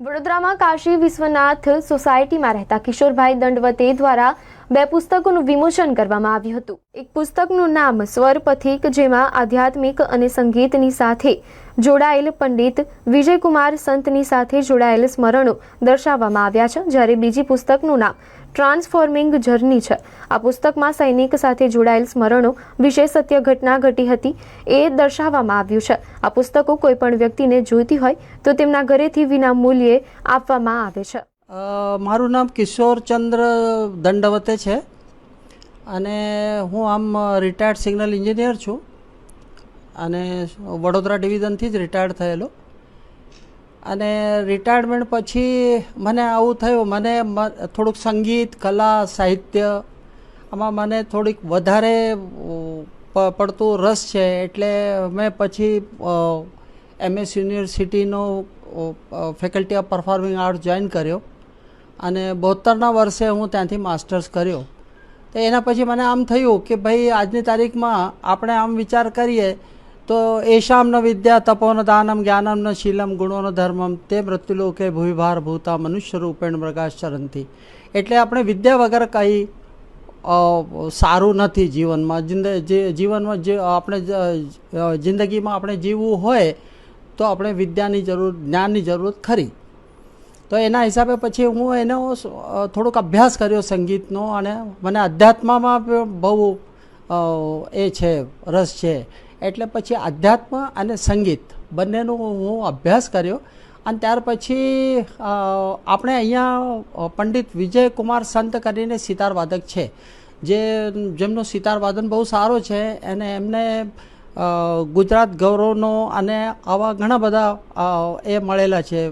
વડોદરામાં કાશી વિશ્વનાથ સોસાયટીમાં રહેતા કિશોરભાઈ દંડવતે દ્વારા 2 પુસ્તકોનું વિમોચન કરવામાં આવ્યું હતું. એક પુસ્તકનું નામ સ્વર પથિક, જેમાં આધ્યાત્મિક અને સંગીતની સાથે જોડાયેલ પંડિત વિજયકુમાર સંતની સાથે જોડાયેલ સ્મરણો દર્શાવવામાં આવ્યા છે, જ્યારે બીજી પુસ્તકનું નામ ટ્રાન્સફોર્મિંગ જર્ની છે. આ પુસ્તકમાં સૈનિક સાથે જોડાયેલ સ્મરણો વિશે સત્ય ઘટના ઘટી હતી એ દર્શાવવામાં આવ્યું છે. આ પુસ્તકો કોઈપણ વ્યક્તિને જોઈતી હોય તો તેમના ઘરેથી વિના મૂલ્યે આપવામાં આવે છે. મારું નામ કિશોરચંદ્ર દંડવતે છે અને હું આમ રિટાયર્ડ સિગ્નલ એન્જિનિયર છું અને વડોદરા ડિવિઝનથી જ રિટાયર્ડ થયેલો. અને રિટાયરમેન્ટ પછી મને આવું થયું, મને થોડુંક સંગીત, કલા, સાહિત્ય આમાં મને થોડીક વધારે પડતું રસ છે. એટલે મેં પછી MS યુનિવર્સિટીનો faculty of performing arts join કર્યો અને 72ના વર્ષે હું ત્યાંથી માસ્ટર્સ કર્યો. તો એના પછી મને આમ થયું કે ભાઈ આજની તારીખમાં આપણે આમ વિચાર કરીએ તો એશામ ન વિદ્યા તપોન દાનમ જ્ઞાનમ ન શીલમ ગુણોનો ધર્મમ તે મૃત્યુલોકે ભૂવિભાર ભૂતા મનુષ્ય રૂપેણ મૃગાશ્ચરંતી. એટલે આપણે વિદ્યા વગર કંઈ સારું નથી જીવનમાં. જીવનમાં જે આપણે જિંદગીમાં આપણે જીવવું હોય તો આપણે વિદ્યાની જરૂર, જ્ઞાનની જરૂરત ખરી. તો એના હિસાબે પછી હું એનો થોડોક અભ્યાસ કર્યો સંગીતનો અને મને અધ્યાત્મમાં બહુ એ છે, રસ છે. એટલે પછી અધ્યાત્મ અને સંગીત બંનેનો હું અભ્યાસ કર્યો અને ત્યાર પછી આપણે અહીંયા પંડિત વિજયકુમાર સંત કરીને સિતારવાદક છે, જેમનો સિતારવાદન બહુ સારો છે અને એમને ગુજરાત ગૌરવનો અને આવા ઘણા બધા એ મળેલા છે,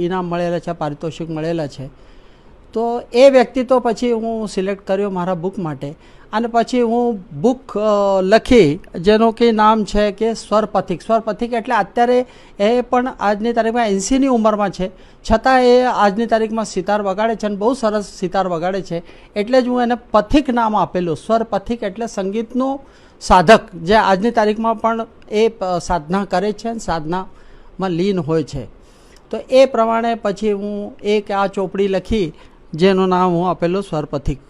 ઇનામ મળેલા છે, પારિતોષિક મળેલા છે. તો એ વ્યક્તિ તો પછી હું સિલેક્ટ કર્યો મારા બુક માટે અને પછી હું બુક લખી જેનું કે નામ છે કે સ્વર પથિક. સ્વર પથિક એટલે અત્યારે એ પણ આજની તારીખમાં 80ની ઉંમરમાં છે, છતાં એ આજની તારીખમાં સિતાર વગાડે છે અને બહુ સરસ સિતાર વગાડે છે. એટલે જ હું એને પથિક નામ આપેલું. સ્વર પથિક એટલે સંગીતનું સાધક, જે આજની તારીખમાં પણ એ સાધના કરે છે અને સાધનામાં લીન હોય છે. તો એ પ્રમાણે પછી હું એક આ ચોપડી લખી જેનું નામ હું આપેલું સ્વર પથિક.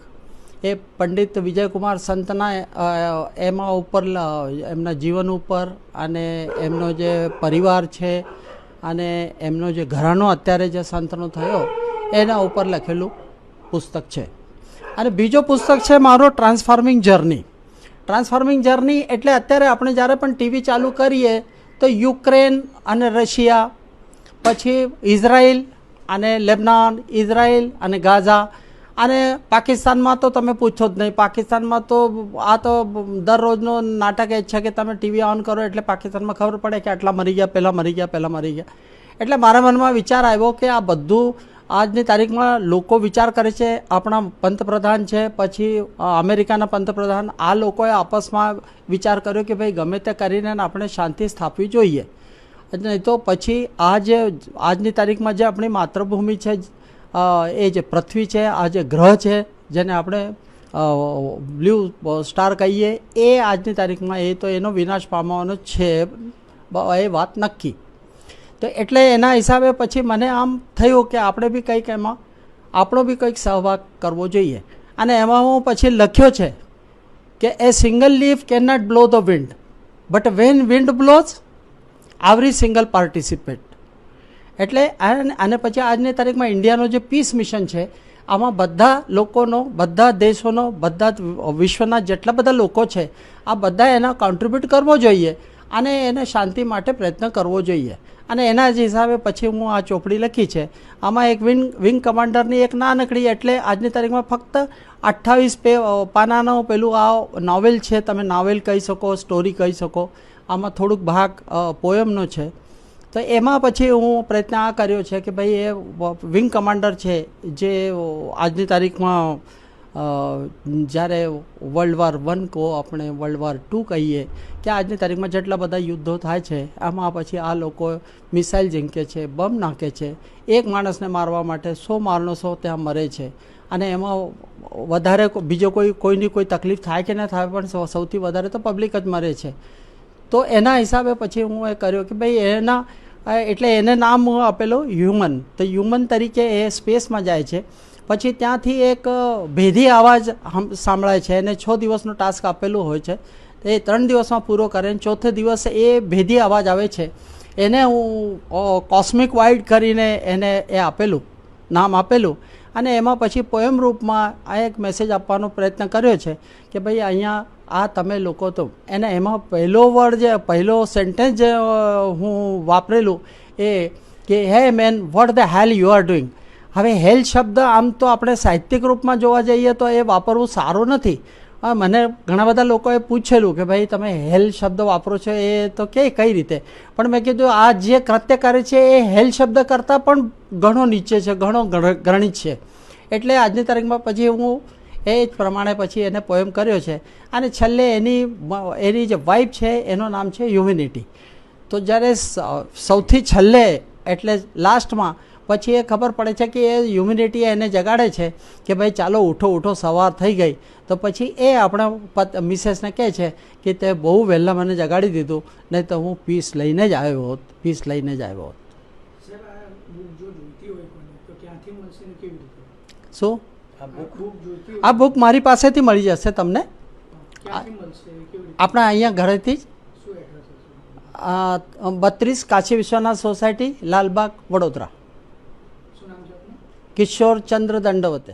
એ પંડિત વિજયકુમાર સંતના એમાં ઉપર એમના જીવન ઉપર અને એમનો જે પરિવાર છે અને એમનો જે ઘરાનો અત્યારે જે સંતનો થયો એના ઉપર લખેલું પુસ્તક છે. અને બીજો પુસ્તક છે મારો ટ્રાન્સફોર્મિંગ જર્ની. ટ્રાન્સફોર્મિંગ જર્ની એટલે અત્યારે આપણે જ્યારે પણ ટીવી ચાલુ કરીએ તો યુક્રેન અને રશિયા, પછી ઇઝરાયલ અને લેબનાન, ઇઝરાયલ અને ગાઝા, અને પાકિસ્તાનમાં તો તમે પૂછો જ નહીં. પાકિસ્તાનમાં તો આ તો દરરોજનો નાટક એ જ છે કે તમે ટીવી ઓન કરો એટલે પાકિસ્તાનમાં ખબર પડે કે આટલા મરી ગયા, પહેલાં મરી ગયા, પહેલાં મરી ગયા. એટલે મારા મનમાં વિચાર આવ્યો કે આ બધું આજની તારીખમાં લોકો વિચાર કરે છે. આપણા પંતપ્રધાન છે, પછી અમેરિકાના પંતપ્રધાન, આ લોકોએ આપસમાં વિચાર કર્યો કે ભાઈ ગમે તે કરીને આપણે શાંતિ સ્થાપવી જોઈએ. નહીં તો પછી આજની તારીખમાં જે આપણી માતૃભૂમિ છે, એ જે પૃથ્વી છે, આ જે ગ્રહ છે જેને આપણે બ્લુ સ્ટાર કહીએ, એ આજની તારીખમાં એ તો એનો વિનાશ પામવાનો છે, એ વાત નક્કી. તો એટલે એના હિસાબે પછી મને આમ થયું કે આપણે બી કંઈક એમાં આપણો બી કંઈક સહભાગ કરવો જોઈએ. અને એમાં હું પછી લખ્યો છે કે a single leaf can not blow the wind, but when wind blows every single participate. એટલે અને પછી આજની તારીખમાં ઇન્ડિયાનો જે પીસ મિશન છે, આમાં બધા લોકોનો, બધા દેશોનો, બધા વિશ્વના જેટલા બધા લોકો છે, આ બધા એના કોન્ટ્રીબ્યુટ કરવો જોઈએ અને એને શાંતિ માટે પ્રયત્ન કરવો જોઈએ. અને એના જ હિસાબે પછી હું આ ચોપડી લખી છે. આમાં એક વિંગ કમાન્ડરની એક નાનકડી, એટલે આજની તારીખમાં ફક્ત 28 પાનાનો પેલું આ નોવેલ છે, તમે નોવેલ કહી શકો, સ્ટોરી કહી શકો. આમાં થોડુંક ભાગ પોયમનો છે. તો એમાં પછી હું પ્રયત્ન આ કર્યો છે કે ભાઈ એ વિંગ કમાન્ડર છે, જે આજની તારીખમાં જ્યારે વર્લ્ડ વોર 1 કહો, આપણે વર્લ્ડ વોર 2 કહીએ કે આજની તારીખમાં જેટલા બધા યુદ્ધો થાય છે, આમાં પછી આ લોકો મિસાઇલ ઝીંકે છે, બમ નાખે છે. એક માણસને મારવા માટે 100 માણસો ત્યાં મરે છે અને એમાં વધારે બીજો કોઈની કોઈ તકલીફ થાય કે ના થાય, પણ સૌથી વધારે તો પબ્લિક જ મરે છે. તો એના હિસાબે પછી હું એ કર્યો કે ભાઈ એના એટલે એને નામ આપેલું હ્યુમન. તો હ્યુમન તરીકે એ સ્પેસમાં જાય છે. પછી ત્યાંથી એક ભેદી અવાજ સાંભળાય છે. એને 6 દિવસનો ટાસ્ક આપેલું હોય છે. એ 3 દિવસમાં પૂરો કરે ને ચોથે દિવસે એ ભેદી અવાજ આવે છે. એને હું કોસ્મિક વાઇડ કરીને એને એ આપેલું નામ આપેલું. અને એમાં પછી પોએમ રૂપમાં આ એક મેસેજ આપવાનો પ્રયત્ન કર્યો છે કે ભાઈ અહીંયા આ તમે લોકો તો એને એમાં પહેલો વર્ડ જે પહેલો સેન્ટેન્સ જે હું વાપરેલું એ કે hey man what the hell you are doing. હવે હેલ શબ્દ આમ તો આપણે સાહિત્યિક રૂપમાં જોવા જઈએ તો એ વાપરવું સારું નથી. મને ઘણા બધા લોકોએ પૂછેલું કે ભાઈ તમે હેલ શબ્દ વાપરો છો એ તો કઈ રીતે, પણ મેં કીધું આ જે કૃત્ય કરે છે એ હેલ શબ્દ કરતાં પણ ઘણો નીચે છે, ઘણો ગણિત છે. એટલે આજની તારીખમાં પછી હું એ જ પ્રમાણે પછી એને પોએમ કર્યો છે. અને છેલ્લે એની જે વાઇફ છે એનું નામ છે હ્યુમેનિટી. તો જ્યારે સૌથી છેલ્લે એટલે લાસ્ટમાં પછી એ ખબર પડે છે કે એ હ્યુમેનિટી એને જગાડે છે કે ભાઈ ચાલો ઉઠો સવાર થઈ ગઈ. તો પછી એ આપણા મિસેસને કહે છે કે તે બહુ વહેલા મને જગાડી દીધું, નહીં તો હું પીસ લઈને જ આવ્યો હોત. શું આ બુક મારી પાસેથી મળી જશે તમને, આપણા અહીંયા ઘરેથી જ. 32 કાશી વિશ્વનાથ સોસાયટી, લાલબાગ, વડોદરા. કિશોર ચંદ્ર દંડવતે.